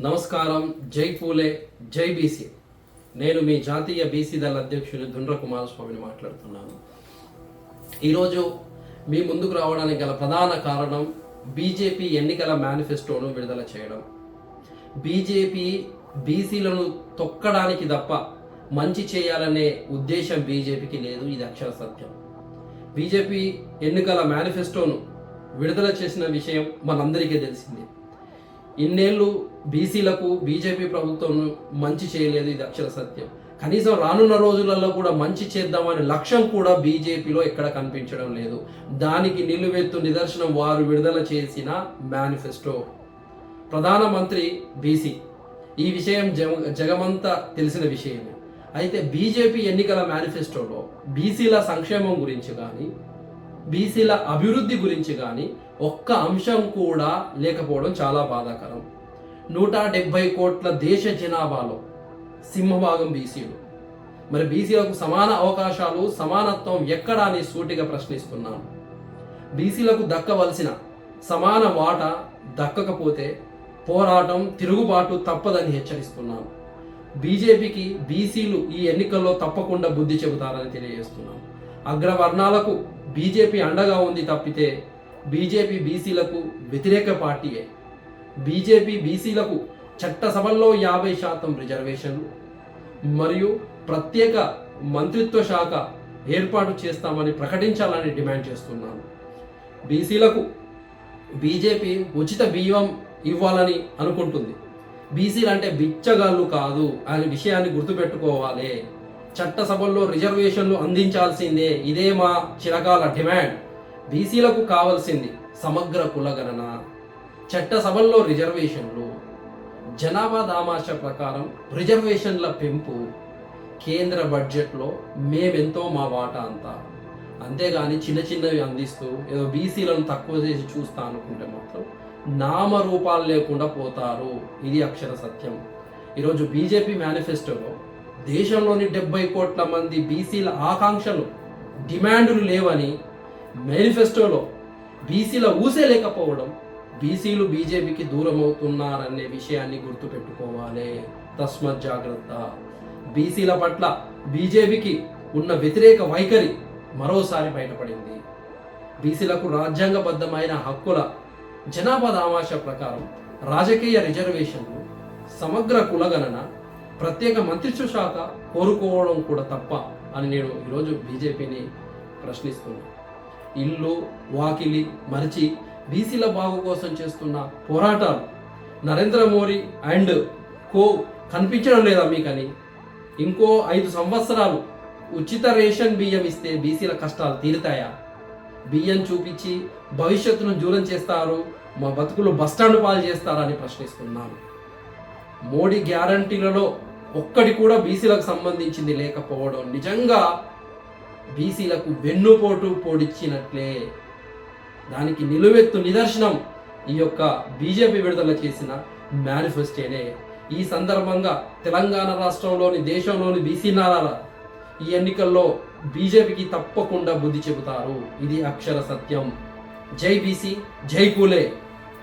నమస్కారం. జై పూలే, జై బీసీ. నేను మీ జాతీయ బీసీ దళ అధ్యక్షుడు దుండ్ర కుమారస్వామిని మాట్లాడుతున్నాను. ఈరోజు మీ ముందుకు రావడానికి గల ప్రధాన కారణం బీజేపీ ఎన్నికల మేనిఫెస్టోను విడుదల చేయడం. బీజేపీ బీసీలను తొక్కడానికి తప్ప మంచి చేయాలనే ఉద్దేశం బీజేపీకి లేదు. ఇది అక్షర సత్యం. బీజేపీ ఎన్నికల మేనిఫెస్టోను విడుదల చేసిన విషయం మనందరికీ తెలిసిందే. ఇన్నేళ్ళు బీసీలకు బీజేపీ ప్రభుత్వం మంచి చేయలేదు. ఇది అక్షర సత్యం. కనీసం రానున్న రోజులలో కూడా మంచి చేద్దామనే లక్ష్యం కూడా బీజేపీలో ఎక్కడ కనిపించడం లేదు. దానికి నిలువెత్తు నిదర్శనం వారు విడుదల చేసిన మేనిఫెస్టో. ప్రధానమంత్రి బీసీ, ఈ విషయం జగమంతా తెలిసిన విషయమే. అయితే బీజేపీ ఎన్నికల మేనిఫెస్టోలో బీసీల సంక్షేమం గురించి కానీ బీసీల అభివృద్ధి గురించి కానీ ఒక్క అంశం కూడా లేకపోవడం చాలా బాధాకరం. 170 కోట్ల దేశ జనాభాలో సింహభాగం బీసీలు. మరి బీసీలకు సమాన అవకాశాలు, సమానత్వం ఎక్కడా అని సూటిగా ప్రశ్నిస్తున్నాను. బీసీలకు దక్కవలసిన సమాన వాటా దక్కకపోతే పోరాటం, తిరుగుబాటు తప్పదని హెచ్చరిస్తున్నాను. బీజేపీకి బీసీలు ఈ ఎన్నికల్లో తప్పకుండా బుద్ధి చెబుతారని తెలియజేస్తున్నాను. అగ్రవర్ణాలకు బీజేపీ అండగా ఉంది తప్పితే బీజేపీ బీసీలకు వ్యతిరేక పార్టీయే. బీజేపీ బీసీలకు చట్టసభల్లో 50% రిజర్వేషన్లు మరియు ప్రత్యేక మంత్రిత్వ శాఖ ఏర్పాటు చేస్తామని ప్రకటించాలని డిమాండ్ చేస్తున్నాను. బీసీలకు బీజేపీ ఉచిత బియ్యం ఇవ్వాలని అనుకుంటుంది. బీసీలు అంటే బిచ్చగాళ్ళు కాదు అనే విషయాన్ని గుర్తుపెట్టుకోవాలి. చట్టసభల్లో రిజర్వేషన్లు అందించాల్సిందే. ఇదే మా చిరకాల డిమాండ్. బీసీలకు కావాల్సింది సమగ్ర కులగణన, చట్టసభల్లో రిజర్వేషన్లు, జనాభా దామాష ప్రకారం రిజర్వేషన్ల పెంపు, కేంద్ర బడ్జెట్లో మేమెంతో మా వాటా అంతా. అంతేగాని చిన్న చిన్నవి అందిస్తూ ఏదో బీసీలను తక్కువ చేసి చూస్తా అనుకుంటే మాత్రం నామరూపాలు లేకుండా పోతారు. ఇది అక్షర సత్యం. ఈరోజు బీజేపీ మేనిఫెస్టోలో దేశంలోని 70 కోట్ల మంది బీసీల ఆకాంక్షలు, డిమాండ్లు లేవని, మేనిఫెస్టోలో బీసీల ఊసే లేకపోవడం బీసీలు బీజేపీకి దూరం అవుతున్నారనే విషయాన్ని గుర్తుపెట్టుకోవాలి. తస్మత్ జాగ్రత్త. బీసీల పట్ల బీజేపీకి ఉన్న వ్యతిరేక వైఖరి మరోసారి బయటపడింది. బీసీలకు రాజ్యాంగబద్ధమైన హక్కుల, జనాభా దామాష ప్రకారం రాజకీయ రిజర్వేషన్లు, సమగ్ర కులగణన, ప్రత్యేక మంత్రిత్వ శాఖ కోరుకోవడం కూడా తప్ప అని నేను ఈరోజు బీజేపీని ప్రశ్నిస్తున్నాను. ఇల్లు వాకిలి మరిచి బీసీల బాగు కోసం చేస్తున్న పోరాటాలు నరేంద్ర మోడీ అండ్ కో కనిపించడం లేదా మీకని? ఇంకో 5 సంవత్సరాలు ఉచిత రేషన్ బియ్యం ఇస్తే బీసీల కష్టాలు తీరుతాయా? బియ్యం చూపించి భవిష్యత్తును దూరం చేస్తారు, మా బతుకులు బస్టాండ్ పాలు చేస్తారని ప్రశ్నిస్తున్నాను. మోడీ గ్యారంటీలలో ఒక్కటి కూడా బీసీలకు సంబంధించింది లేకపోవడం నిజంగా బీసీలకు వెన్నుపోటు పొడిచినట్లే. దానికి నిలువెత్తు నిదర్శనం ఈ యొక్క బీజేపీ విడుదల చేసిన మేనిఫెస్టోనే. ఈ సందర్భంగా తెలంగాణ రాష్ట్రంలోని, దేశంలోని బీసీ నారాల ఈ ఎన్నికల్లో బీజేపీకి తప్పకుండా బుద్ధి చెబుతారు. ఇది అక్షర సత్యం. జై బీసీ, జై పూలే.